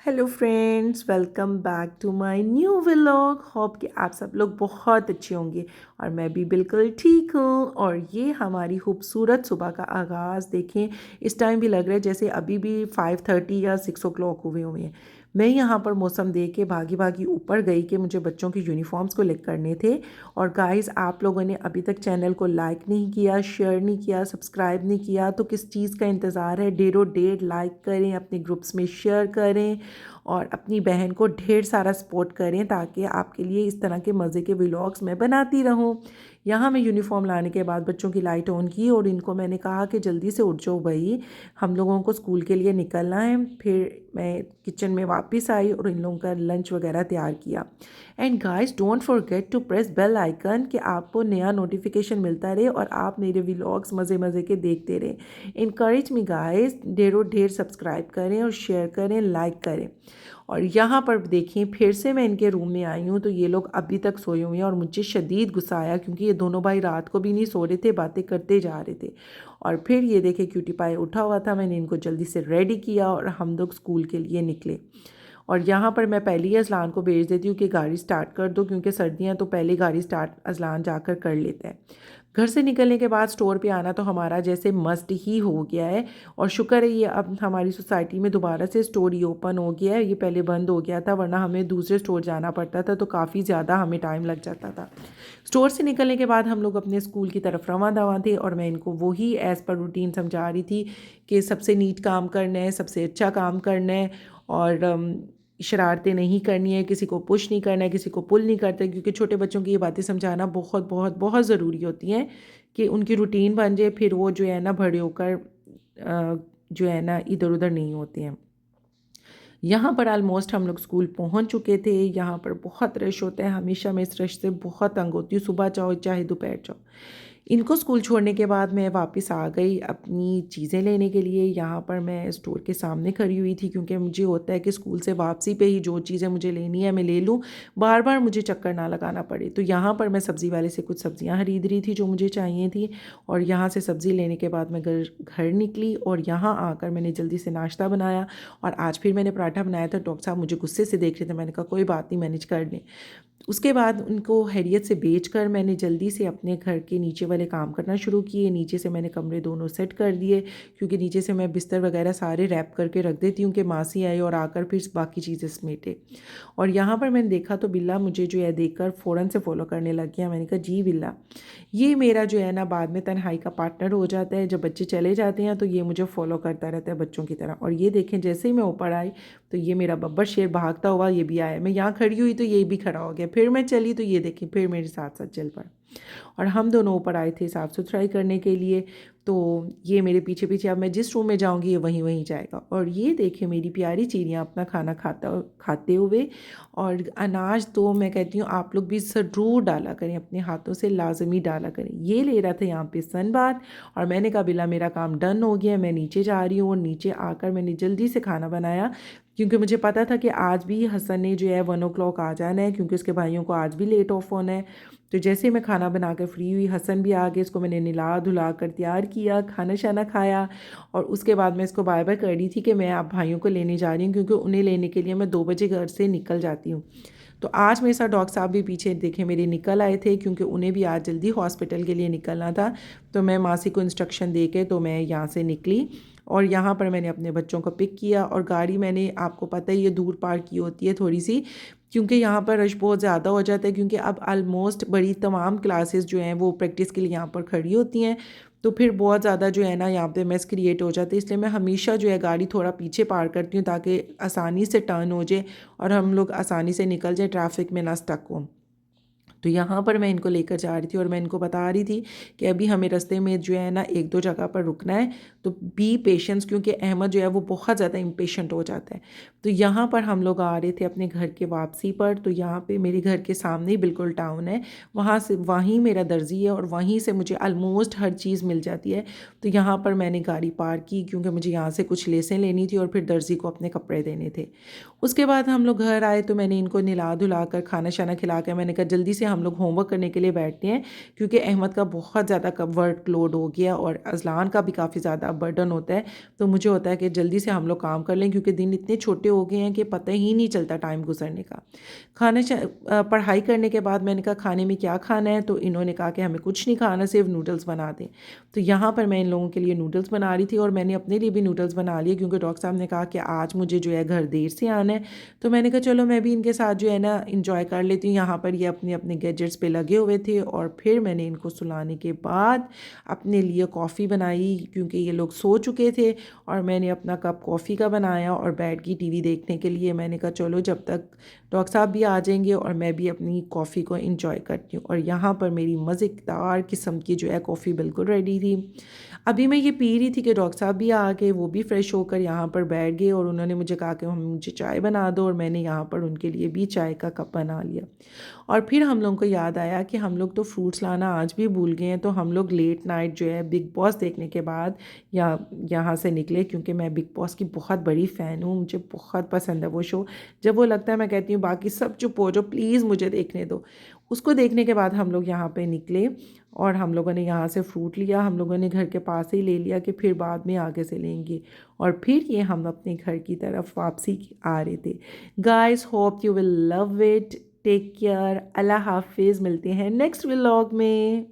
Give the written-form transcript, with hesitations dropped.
Hello friends, welcome back to my new vlog. Hope कि आप सब लोग बहुत अच्छे होंगे और मैं भी बिल्कुल ठीक हूँ। और ये हमारी खूबसूरत सुबह का आगाज़ देखें। इस टाइम भी लग रहा है जैसे अभी भी 5:30 या 6 o'clock हुए हैं। मैं यहाँ पर मौसम देख के भागी भागी ऊपर गई कि मुझे बच्चों की यूनिफॉर्म्स को लिख करने थे। और गाइस, आप लोगों ने अभी तक चैनल को लाइक नहीं किया, शेयर नहीं किया, सब्सक्राइब नहीं किया तो किस चीज़ का इंतज़ार है? डेरो डेर लाइक करें, अपने ग्रुप्स में शेयर करें और अपनी बहन को ढेर सारा सपोर्ट करें ताकि आपके लिए इस तरह के मज़े के व्लॉग्स मैं बनाती रहूं। यहाँ मैं यूनिफॉर्म लाने के बाद बच्चों की लाइट ऑन की और इनको मैंने कहा कि जल्दी से उठ जाओ भाई, हम लोगों को स्कूल के लिए निकलना है। फिर मैं किचन में वापस आई और इन लोगों का लंच वगैरह तैयार किया। And guys, don't forget to press bell icon कि आपको नया नोटिफिकेशन मिलता रहे और आप मेरे व्लॉग्स मज़े मज़े के देखते रहें। इनकरेज मी गाइस, ढेरों ढेर सब्सक्राइब करें और शेयर करें, लाइक करें। और यहाँ पर देखिए, फिर से मैं इनके रूम में आई हूँ तो ये लोग अभी तक सोए हुए हैं और मुझे शदीद गुस्सा आया क्योंकि ये दोनों भाई रात को भी नहीं सो रहे थे, बातें करते जा रहे थे। और फिर ये देखे क्यूटी पाई उठा हुआ था, मैंने इनको जल्दी से रेडी किया और हम लोग स्कूल के लिए निकले। और यहाँ पर मैं पहले ही अजलान को भेज देती हूँ कि गाड़ी स्टार्ट कर दो, क्योंकि सर्दियाँ तो पहले गाड़ी स्टार्ट अजलान जाकर कर लेता है। घर से निकलने के बाद स्टोर पे आना तो हमारा जैसे मस्ट ही हो गया है। और शुक्र है ये अब हमारी सोसाइटी में दोबारा से स्टोर ही ओपन हो गया है। ये पहले बंद हो गया था, वरना हमें दूसरे स्टोर जाना पड़ता था तो काफ़ी ज़्यादा हमें टाइम लग जाता था। स्टोर से निकलने के बाद हम लोग अपने स्कूल की तरफ रवां दवा थे और मैं इनको वही एज़ पर रूटीन समझा रही थी कि सबसे नीट काम करना है, सबसे अच्छा काम करना है और शरारतें नहीं करनी है, किसी को पुश नहीं करना है, किसी को पुल नहीं करते, क्योंकि छोटे बच्चों की ये बातें समझाना बहुत बहुत बहुत ज़रूरी होती हैं कि उनकी रूटीन बन जाए, फिर वो जो है ना बड़े होकर जो है ना इधर उधर नहीं होते हैं। यहाँ पर ऑलमोस्ट हम लोग स्कूल पहुँच चुके थे। यहाँ पर बहुत रश होता है, हमेशा मैं इस रश से बहुत तंग होती हूँ, सुबह जाओ चाहे दोपहर जाओ। इनको स्कूल छोड़ने के बाद मैं वापस आ गई अपनी चीज़ें लेने के लिए। यहाँ पर मैं स्टोर के सामने खड़ी हुई थी क्योंकि मुझे होता है कि स्कूल से वापसी पे ही जो चीज़ें मुझे लेनी है मैं ले लूँ, बार बार मुझे चक्कर ना लगाना पड़े। तो यहाँ पर मैं सब्ज़ी वाले से कुछ सब्ज़ियाँ खरीद रही थी जो मुझे चाहिए थी। और यहाँ से सब्ज़ी लेने के बाद मैं घर निकली और यहाँ आकर मैंने जल्दी से नाश्ता बनाया। और आज फिर मैंने पराठा बनाया था। डॉक्टर साहब मुझे गुस्से से देख रहे थे, मैंने कहा कोई बात नहीं, मैनेज कर लें। उसके बाद उनको हैरियत से बेचकर मैंने जल्दी से अपने घर के नीचे वाले काम करना शुरू किए। नीचे से मैंने कमरे दोनों सेट कर दिए, क्योंकि नीचे से मैं बिस्तर वगैरह सारे रैप करके रख देती हूँ कि मासी आए और आकर फिर बाकी चीज़ें समेटे। और यहाँ पर मैंने देखा तो बिल्ला मुझे जो है देखकर फ़ौरन से फॉलो करने लग गया। मैंने कहा जी बिल्ला, ये मेरा जो है ना बाद में तन्हाई का पार्टनर हो जाता है। जब बच्चे चले जाते हैं तो ये मुझे फॉलो करता रहता है बच्चों की तरह। और ये देखें, जैसे ही मैं ऊपर आई तो ये मेरा बब्बर शेर भागता हुआ ये भी आया। मैं यहाँ खड़ी हुई तो ये भी खड़ा हो गया, फिर मैं चली तो ये देखिए फिर मेरे साथ साथ चल पड़ा। और हम दोनों ऊपर आए थे साफ़ सुथराई करने के लिए। तो ये मेरे पीछे पीछे, अब मैं जिस रूम में जाऊंगी ये वहीं वहीं जाएगा। और ये देखिए मेरी प्यारी चिड़ियाँ अपना खाना खाते हुए। और अनाज तो मैं कहती हूँ आप लोग भी ज़रूर डाला करें, अपने हाथों से लाजमी डाला करें। ये ले रहा था यहाँ पे सन बात और मैंने कहा बिल्ला मेरा काम डन हो गया, मैं नीचे जा रही हूँ। और नीचे आकर मैंने जल्दी से खाना बनाया, क्योंकि मुझे पता था कि आज भी हसन ने जो है 1 o'clock आ जाना है, क्योंकि उसके भाइयों को आज भी लेट ऑफ होना है। तो जैसे मैं खाना बना कर फ्री हुई, हसन भी आ गए, इसको मैंने नहला धुला कर तैयार किया, खाना शाना खाया। और उसके बाद मैं इसको बाय बाय कर रही थी कि मैं आप भाइयों को लेने जा रही हूँ, क्योंकि उन्हें लेने के लिए मैं 2 बजे घर से निकल जाती हूँ। तो आज मेरे साथ डॉक्टर साहब भी पीछे देखे मेरे निकल आए थे, क्योंकि उन्हें भी आज जल्दी हॉस्पिटल के लिए निकलना था। तो मैं मासी को इंस्ट्रक्शन दे के तो मैं यहाँ से निकली। और यहाँ पर मैंने अपने बच्चों को पिक किया और गाड़ी मैंने, आपको पता है ये दूर पार्क की होती है थोड़ी सी, क्योंकि यहाँ पर रश बहुत ज़्यादा हो जाता है, क्योंकि अब आलमोस्ट बड़ी तमाम क्लासेस जो हैं वो प्रैक्टिस के लिए यहाँ पर खड़ी होती हैं। तो फिर बहुत ज़्यादा जो है ना यहाँ पे मेस क्रिएट हो जाती है, इसलिए मैं हमेशा जो है गाड़ी थोड़ा पीछे पार करती हूँ ताकि आसानी से टर्न हो जाए और हम लोग आसानी से निकल जाए, ट्रैफिक में ना स्टक हो। तो यहाँ पर मैं इनको लेकर जा रही थी और मैं इनको बता रही थी कि अभी हमें रास्ते में जो है ना 1-2 जगह पर रुकना है, तो बी पेशेंस, क्योंकि अहमद जो है वो बहुत ज़्यादा इम्पेशेंट हो जाता है। तो यहाँ पर हम लोग आ रहे थे अपने घर के वापसी पर। तो यहाँ पे मेरे घर के सामने ही बिल्कुल टाउन है, वहाँ से वहीं मेरा दर्जी है और वहीं से मुझे ऑलमोस्ट हर चीज़ मिल जाती है। तो यहाँ पर मैंने गाड़ी पार्क की, क्योंकि मुझे यहाँ से कुछ लेसें लेनी थी और फिर दर्जी को अपने कपड़े देने थे। उसके बाद हम लोग घर आए तो मैंने इनको नहला धुला कर खाना शाना खिला कर मैंने कहा जल्दी से हम लोग होमवर्क करने के लिए बैठते हैं, क्योंकि अहमद का बहुत ज़्यादा वर्क लोड हो गया और अजलान का भी काफ़ी ज़्यादा बर्डन होता है। तो मुझे होता है कि जल्दी से हम लोग काम कर लें, क्योंकि दिन इतने छोटे हो गए हैं कि पता ही नहीं चलता टाइम गुजरने का। पढ़ाई करने के बाद मैंने कहा खाने में क्या खाना है, तो इन्होंने कहा कि हमें कुछ नहीं खाना, सिर्फ नूडल्स बना दें। तो यहाँ पर मैं इन लोगों के लिए नूडल्स बना रही थी और मैंने अपने लिए भी नूडल्स बना लिए, क्योंकि डॉक्टर साहब ने कहा कि आज मुझे जो है घर देर से आना है। तो मैंने कहा चलो मैं भी इनके साथ जो है ना इंजॉय कर लेती हूँ। यहाँ पर ये अपने अपने गैजेट्स पे लगे हुए थे और फिर मैंने इनको सुलाने के बाद अपने लिए कॉफ़ी बनाई, क्योंकि ये लोग सो चुके थे, और मैंने अपना कप कॉफ़ी का बनाया और बैठ गई टीवी देखने के लिए। मैंने कहा चलो जब तक डॉक्टर साहब भी आ जाएंगे और मैं भी अपनी कॉफ़ी को इंजॉय करती हूँ। और यहाँ पर मेरी मज़ेदार किस्म की जो है कॉफ़ी बिल्कुल रेडी थी। अभी मैं ये पी रही थी कि डॉक्टर साहब भी आ गए, वो भी फ़्रेश होकर यहाँ पर बैठ गए और उन्होंने मुझे कहा कि हम मुझे चाय बना दो, और मैंने यहाँ पर उनके लिए भी चाय का कप बना लिया। और फिर हम लोगों को याद आया कि हम लोग तो फ्रूट्स लाना आज भी भूल गए हैं। तो हम लोग लेट नाइट जो है बिग बॉस देखने के बाद यहाँ से निकले, क्योंकि मैं बिग बॉस की बहुत बड़ी फ़ैन हूँ, मुझे बहुत पसंद है वो शो। जब वो लगता है मैं कहती हूँ बाकी सब चुप हो जाओ, प्लीज़ मुझे देखने दो। उसको देखने के बाद हम लोग यहाँ पे निकले और हम लोगों ने यहाँ से फ्रूट लिया, हम लोगों ने घर के पास ही ले लिया कि फिर बाद में आगे से लेंगे। और फिर ये हम अपने घर की तरफ वापसी आ रहे थे। Guys hope you will love it. Take care, अल्लाह हाफिज़, मिलते हैं नेक्स्ट व्लॉग में।